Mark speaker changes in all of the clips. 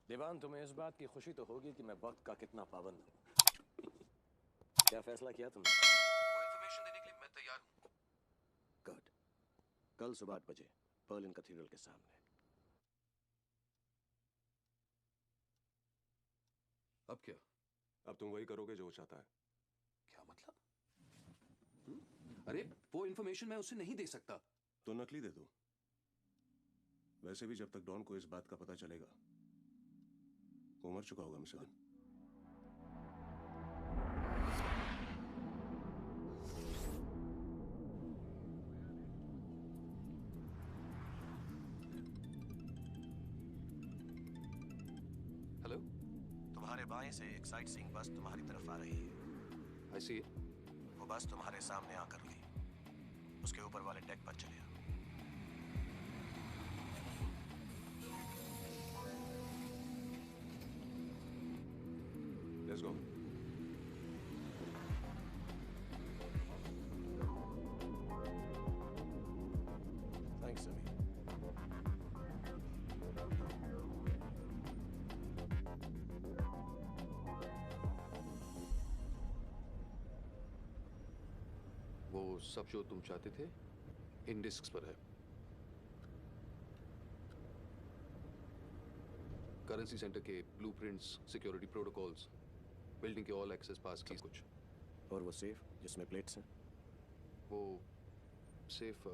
Speaker 1: दीवान, तुम्हें इस बात की खुशी तो होगी कि मैं वक्त का कितना पाबंद हूँ। क्या फैसला किया तुमने?
Speaker 2: वो इन्फॉर्मेशन देने के लिए मैं तैयार हूँ।
Speaker 1: गुड। कल सुबह 8 बजे पर्लिन कैथीड्रल के सामने।
Speaker 2: अब क्या?
Speaker 3: अब तुम वही करोगे जो वो चाहता है।
Speaker 2: क्या मतलब? अरे वो इन्फॉर्मेशन मैं उसे नहीं दे सकता।
Speaker 3: तो नकली दे दो। वैसे भी जब तक डॉन को इस बात का पता चलेगा वो मर चुका होगा मिस्टर डॉन।
Speaker 2: हेलो,
Speaker 1: तुम्हारे बाएं से एक साइट सीइंग बस तुम्हारी तरफ आ रही है।
Speaker 2: आई सी।
Speaker 1: वो बस तुम्हारे सामने आकर रुकी। उसके ऊपर वाले डेक पर चले आओ।
Speaker 3: Let's go.
Speaker 1: थैंक्स समीर।
Speaker 2: वो सब जो तुम चाहते थे इन डिस्क्स पर है। करेंसी सेंटर के ब्लूप्रिंट्स, सिक्योरिटी प्रोटोकॉल्स, बिल्डिंग के ऑल एक्सेस पास की कुछ।
Speaker 1: और वो सेफ जिसमें प्लेट्स हैं?
Speaker 2: वो सेफ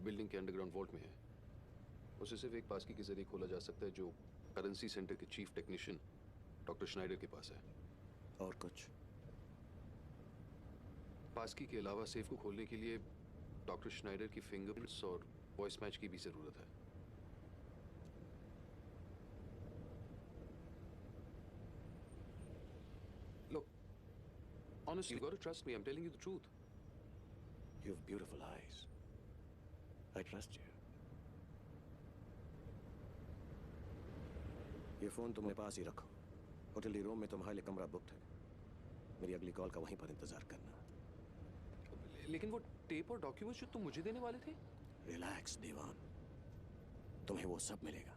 Speaker 2: बिल्डिंग के अंडरग्राउंड वॉल्ट में है। उसे सिर्फ एक पासकी के जरिए खोला जा सकता है जो करेंसी सेंटर के चीफ टेक्नीशियन डॉक्टर श्नाइडर के पास है।
Speaker 1: और कुछ?
Speaker 2: पासकी के अलावा सेफ को खोलने के लिए डॉक्टर श्नाइडर की फिंगरप्रिंट्स और वॉइस मैच की भी जरूरत है। Look, honestly, you got to trust me. I'm telling you the truth.
Speaker 1: You have beautiful eyes. I trust you. ये फोन तुम अपने पास ही रखो। होटल डी रोम में तुम्हारे लिए कमरा बुक्ड है। मेरी अगली कॉल का वहीं पर इंतजार करना।
Speaker 2: लेकिन वो टेप और डॉक्यूमेंट्स जो तुम मुझे देने वाले थे?
Speaker 1: रिलैक्स दीवान, तुम्हें वो सब मिलेगा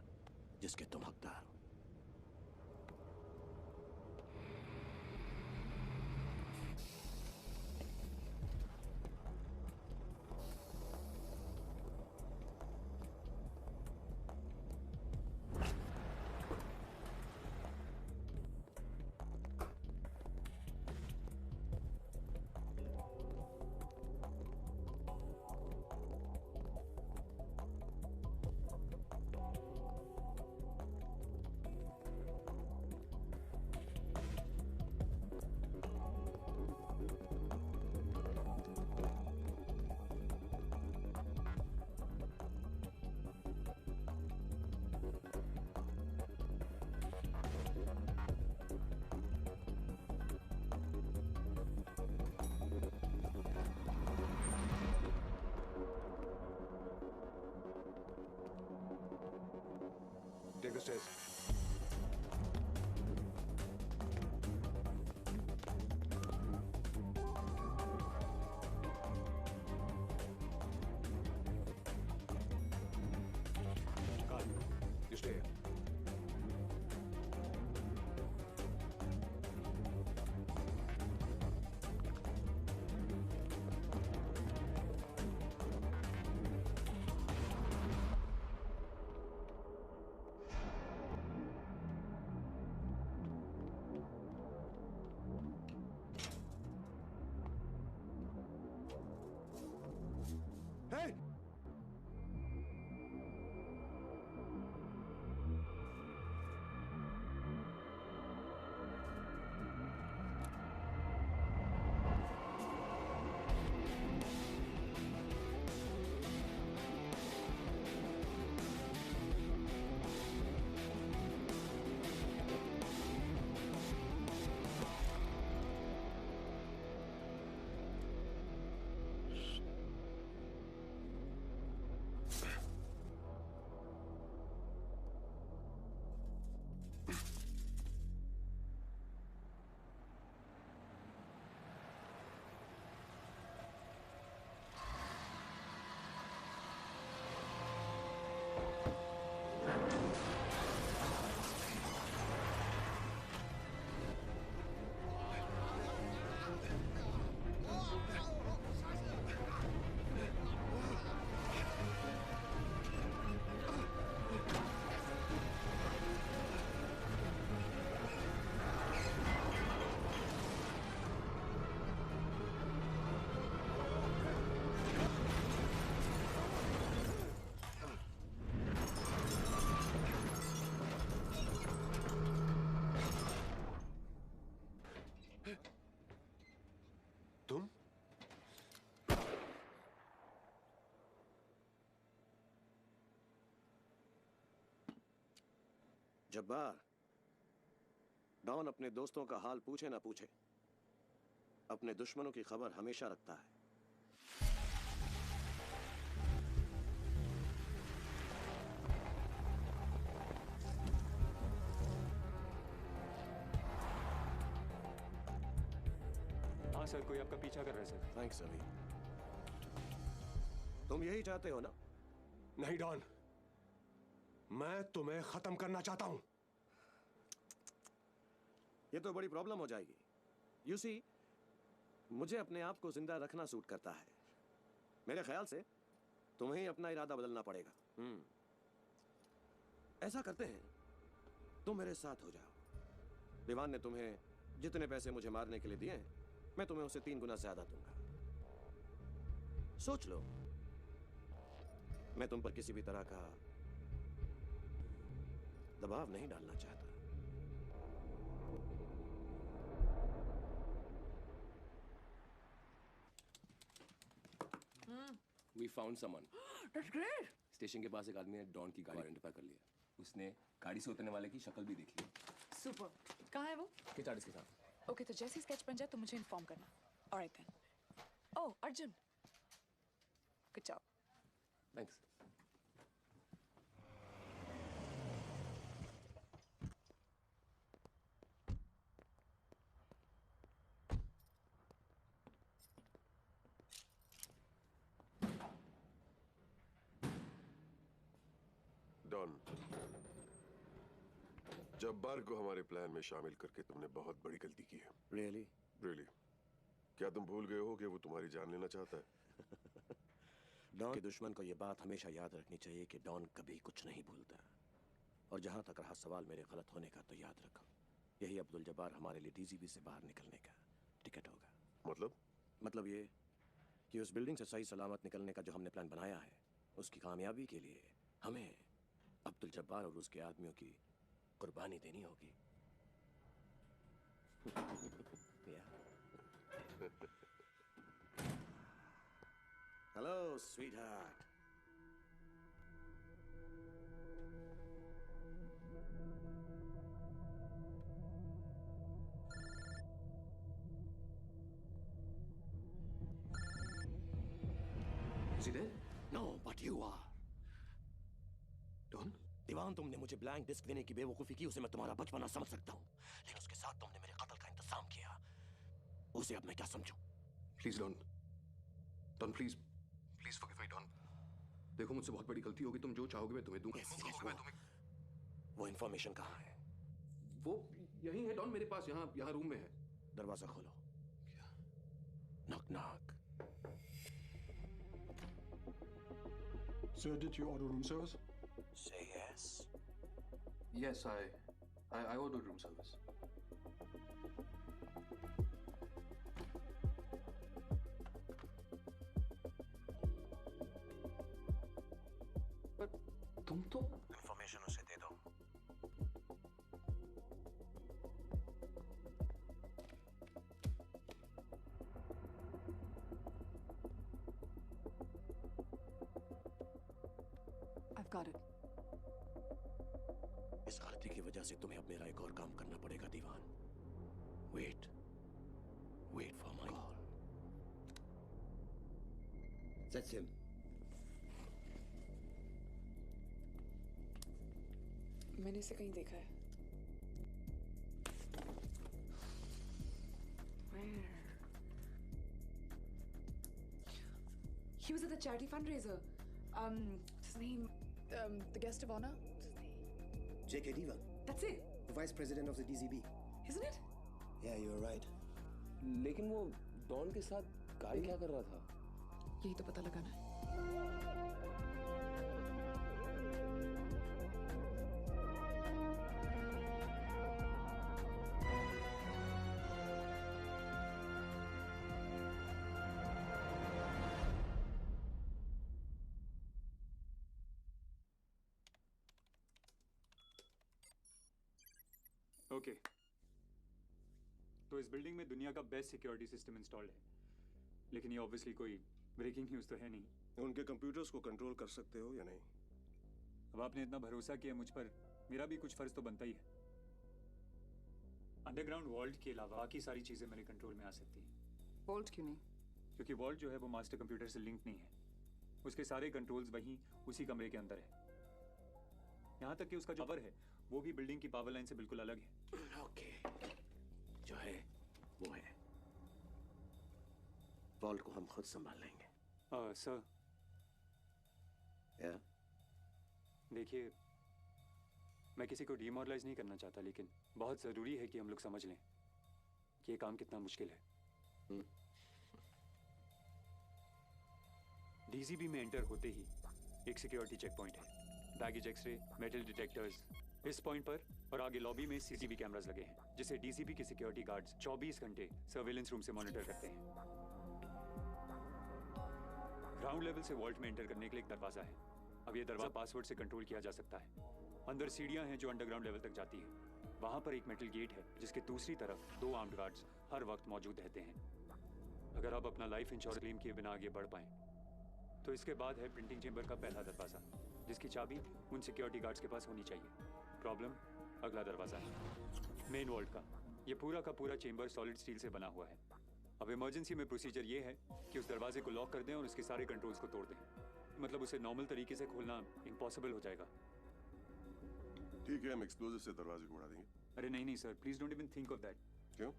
Speaker 1: जिसके तुम हकदार हो।
Speaker 3: Take the stairs. Carl, you stay here.
Speaker 1: Jabbar, Don अपने दोस्तों का हाल पूछे ना पूछे, अपने दुश्मनों की खबर हमेशा रखता है।
Speaker 4: हाँ सर, कोई आपका पीछा कर रहा है सर।
Speaker 1: थैंक्स अभी। तुम यही चाहते हो ना?
Speaker 3: नहीं डॉन, मैं तुम्हें खत्म करना चाहता हूं।
Speaker 1: ये तो बड़ी प्रॉब्लम हो जाएगी। यू सी, मुझे अपने आप को जिंदा रखना सूट करता है। मेरे ख्याल से तुम्हें ही अपना इरादा बदलना पड़ेगा। ऐसा करते हैं, तुम मेरे साथ हो जाओ। दीवान ने तुम्हें जितने पैसे मुझे मारने के लिए दिए हैं, मैं तुम्हें उससे 3 गुना ज्यादा दूंगा। सोच लो, मैं तुम पर किसी भी तरह का दबाव नहीं डालना चाहता।
Speaker 5: We found someone.
Speaker 6: That's great.
Speaker 5: Station के पास एक आदमी ने डॉन की गाड़ी आइडेंटिफाई कर लिया। उसने गाड़ी से उतरने वाले की शक्ल भी देख ली।
Speaker 6: Super. कहाँ है वो?
Speaker 5: किचाड़िस के साथ।
Speaker 6: Okay, तो जैसे स्केच बन जाए तो मुझे इन्फॉर्म करना। Alright then. Oh, Arjun. Good job.
Speaker 5: Thanks.
Speaker 7: Don, Jabbar को हमारे प्लान में शामिल करके तुमने बहुत बड़ी गलती की है।
Speaker 1: रियली?
Speaker 7: रियली? क्या तुम भूल गए हो कि वो तुम्हारी जान लेना चाहता है?
Speaker 1: डॉन के दुश्मन को यह बात हमेशा याद रखनी चाहिए कि डॉन कभी कुछ नहीं भूलता। और जहां तक रहा सवाल मेरे गलत होने का, तो याद रखो, यही अब्दुल जब्बार हमारे लिए डीजीबी से बाहर निकलने का टिकट होगा। मतलब ये कि उस बिल्डिंग से सही सलामत निकलने का जो हमने प्लान बनाया है, उसकी कामयाबी के लिए हमें अब्दुल जब्बार और उसके आदमियों की कुर्बानी देनी होगी। Hello sweetheart.
Speaker 2: Is he there?
Speaker 1: No but you are.
Speaker 2: Don?
Speaker 1: Diwan, तुमने मुझे ब्लैंक डिस्क देने की बेवकूफी की, उसे मैं तुम्हारा बचपना समझ सकता हूँ, लेकिन उसके साथ तुमने मेरे कत्ल का इंतजाम किया, उसे अब मैं क्या समझूं?
Speaker 2: Please Don, Don please, please forgive me Don. देखो, मुझसे बहुत बड़ी गलती होगी, तुम जो चाहोगे मैं तुम्हें दूंगा।
Speaker 1: Yes, yes, वो इंफॉर्मेशन कहाँ है?
Speaker 2: वो यहीं है डॉन, मेरे पास, यहाँ रूम में है।
Speaker 1: दरवाजा खोलो। Knock knock.
Speaker 4: Sir, did you order room service?
Speaker 1: Say yes.
Speaker 2: Yes, I ordered room service. But तुम तो
Speaker 1: इंफॉर्मेशन उसे दे दो।
Speaker 6: I've got it.
Speaker 1: इस गलती की वजह से तुम्हें अब मेरा एक और काम करना पड़ेगा Diwan. Wait for my call.
Speaker 8: That's him.
Speaker 6: मैंने इसे कहीं देखा है। Where? He was at the charity fundraiser. His name, the guest of honor. What's his name?
Speaker 8: J.K. Diva,
Speaker 6: That's it,
Speaker 8: the vice president of the DZB.
Speaker 6: isn't it?
Speaker 8: Yeah, you're right.
Speaker 5: लेकिन वो don के साथ गाड़ी क्या कर रहा था?
Speaker 6: यही तो पता लगाना है।
Speaker 4: ओके, तो इस बिल्डिंग में दुनिया का बेस्ट सिक्योरिटी सिस्टम इंस्टॉल्ड है, लेकिन ये ऑब्वियसली कोई ब्रेकिंग न्यूज़ तो है नहीं।
Speaker 3: उनके कंप्यूटर्स को कंट्रोल कर सकते हो या नहीं?
Speaker 4: अब आपने इतना भरोसा किया मुझ पर, मेरा भी कुछ फर्ज तो बनता ही है। अंडरग्राउंड वॉल्ट के अलावा बाकी सारी चीज़ें मेरे कंट्रोल में आ सकती हैं।
Speaker 6: वॉल्ट क्यों नहीं?
Speaker 4: क्योंकि वॉल्ट जो है वो मास्टर कंप्यूटर से लिंक नहीं है। उसके सारे कंट्रोल्स वहीं उसी कमरे के अंदर है। यहाँ तक कि उसका जो पावर है वो भी बिल्डिंग की पावर लाइन से बिल्कुल अलग है।
Speaker 1: ओके, जो है वो है। वॉल्ट को हम खुद संभाल लेंगे।
Speaker 4: सर
Speaker 1: या
Speaker 4: देखिए, मैं किसी को डिमोरलाइज नहीं करना चाहता, लेकिन बहुत ज़रूरी है कि हम लोग समझ लें कि ये काम कितना मुश्किल है। डीजीबी में एंटर होते ही एक सिक्योरिटी चेक पॉइंट है, बैगेज एक्सरे, मेटल डिटेक्टर्स। इस पॉइंट पर और आगे लॉबी में सीसीटीवी कैमरास लगे हैं, जिसे डीसीबी के सिक्योरिटी गार्ड्स 24 घंटे सर्वेलेंस रूम से मॉनिटर करते हैं। ग्राउंड लेवल से वॉल्ट में एंटर करने के लिए एक दरवाजा है। अब ये दरवाजा पासवर्ड से कंट्रोल किया जा सकता है। अंदर सीढ़ियां हैं जो अंडरग्राउंड लेवल तक जाती हैं। वहां पर एक मेटल गेट है जिसके दूसरी तरफ 2 आर्म्ड गार्ड्स हर वक्त मौजूद रहते हैं। अगर आप अपना लाइफ इंश्योरेंस क्लेम किए बिना आगे बढ़ पाएं तो इसके बाद है प्रिंटिंग चेंबर का पहला दरवाजा, जिसकी चाबी उन सिक्योरिटी गार्ड्स के पास होनी चाहिए। प्रॉब्लम, अगला दरवाजा है मेन वॉल्ट का। ये पूरा का पूरा चेंबर सॉलिड स्टील से बना हुआ है। अब इमरजेंसी में प्रोसीजर ये है कि उस दरवाजे को लॉक कर दें और उसके सारे कंट्रोल्स को तोड़ दें। मतलब उसे नॉर्मल तरीके से खोलना इम्पॉसिबल हो जाएगा।
Speaker 7: ठीक है, हम एक्सप्लोजिव से दरवाजे को उड़ा देंगे।
Speaker 4: अरे नहीं नहीं sir, please don't even think of that.
Speaker 7: क्यों?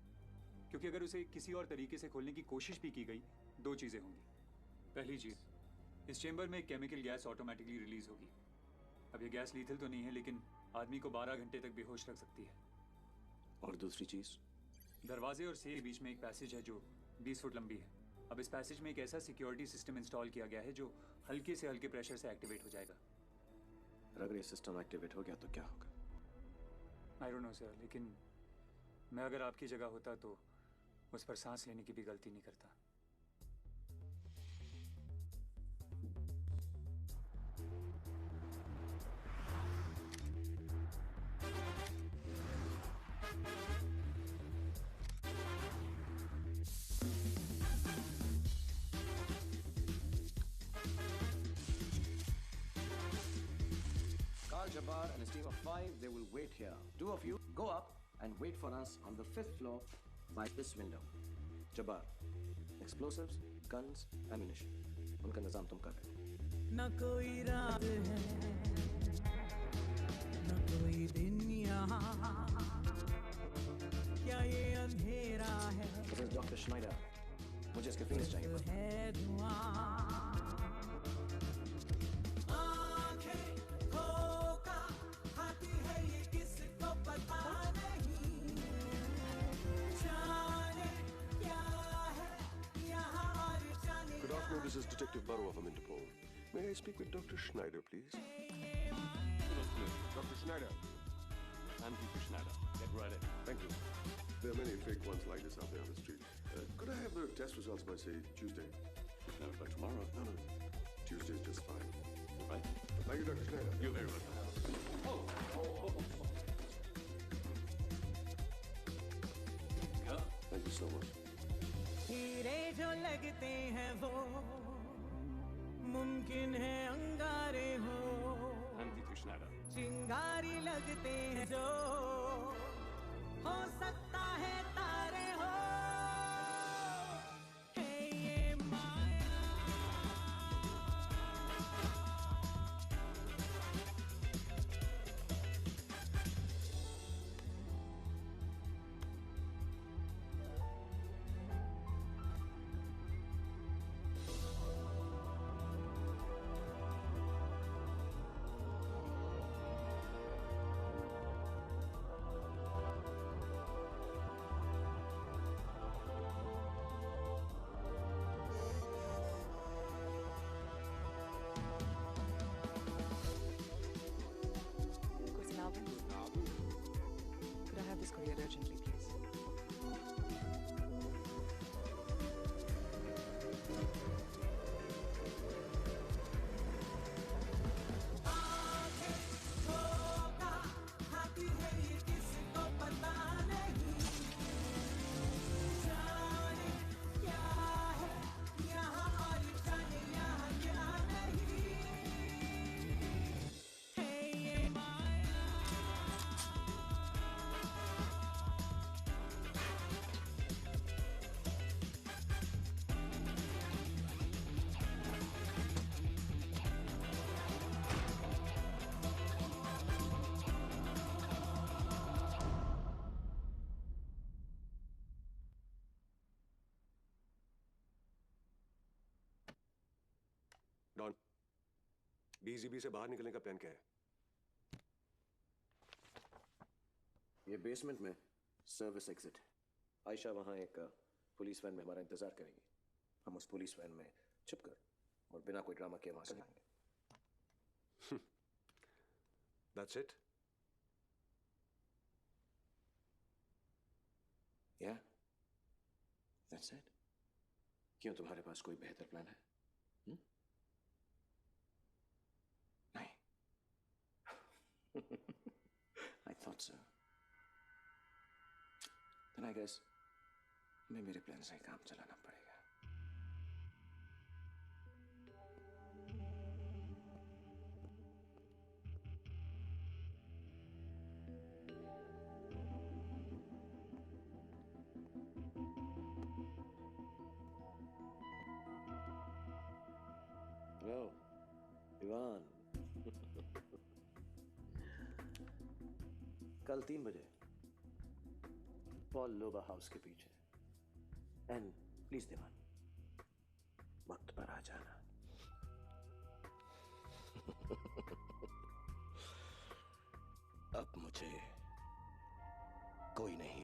Speaker 4: क्योंकि अगर उसे किसी और तरीके से खोलने की कोशिश भी की गई, 2 चीजें होंगी। पहली चीज, इस चेंबर में केमिकल गैस ऑटोमेटिकली रिलीज होगी। अब ये गैस लीथल तो नहीं है, लेकिन आदमी को 12 घंटे तक बेहोश रख सकती है।
Speaker 1: और दूसरी चीज,
Speaker 4: दरवाजे और सेल के बीच में एक पैसेज है जो 20 फुट लंबी है। अब इस पैसेज में एक ऐसा सिक्योरिटी सिस्टम इंस्टॉल किया गया है जो हल्के से हल्के प्रेशर से एक्टिवेट हो जाएगा।
Speaker 1: अगर ये सिस्टम एक्टिवेट हो गया तो क्या होगा?
Speaker 4: आई डोंट नो सर, लेकिन मैं अगर आपकी जगह होता तो उस पर सांस लेने की भी गलती नहीं करता।
Speaker 8: Carl Jabbar and a team of 5, they will wait here. 2 of you go up and wait for us on the 5th floor by this window.
Speaker 1: Jabbar, explosives, guns, ammunition, उनका निजाम तुम कर रहे हो।
Speaker 9: न कोई रात है न कोई दिन यहाँ, क्या ये अंधेरा है?
Speaker 8: This is Dr. Schneider. मुझे इसके फिंगर्स चाहिए।
Speaker 9: है धुआं, आंखें धोखा खाती है ये किसको पता नहीं, जाने क्या है यहाँ और जाने
Speaker 7: Good afternoon, this is Detective Barrow of Interpol. May I speak with Dr. Schneider, please? Dr. Schneider.
Speaker 5: I'm Peter Schneider. Get right in.
Speaker 7: Thank you. There are many fake ones like this out there on the street. Could I have the test results by, say, Tuesday?
Speaker 5: No, but tomorrow.
Speaker 7: No. Tuesday is just fine.
Speaker 5: Right?
Speaker 7: Thank you, Dr. Schneider.
Speaker 5: You're very welcome. Yeah.
Speaker 7: Thank you so much.
Speaker 9: हीरे जो लगते हैं वो मुमकिन है अंगारे हो,
Speaker 5: I'm Peter Schneider.
Speaker 9: चिंगारी लगते हैं जो हो सकता है तारे हो, है ये माया।
Speaker 3: डॉन, डीजीबी से बाहर निकलने का प्लान क्या है?
Speaker 1: ये बेसमेंट में सर्विस एग्जिट। आयशा वहां एक पुलिस वैन में हमारा इंतजार करेंगी। हम उस पुलिस वैन में छुपकर और बिना कोई ड्रामा किए वहां से जाएंगे।
Speaker 3: That's it?
Speaker 1: Yeah, that's it. क्यों, तुम्हारे पास कोई बेहतर प्लान है? नहीं। I thought so. Then I guess हमें मेरे प्लान से ही काम चलाना पड़ेगा। Oh, Ivan. कल 3 बजे पॉल लोबा हाउस के पीछे। एंड प्लीज दीवान, वक्त पर आ जाना। अब मुझे कोई नहीं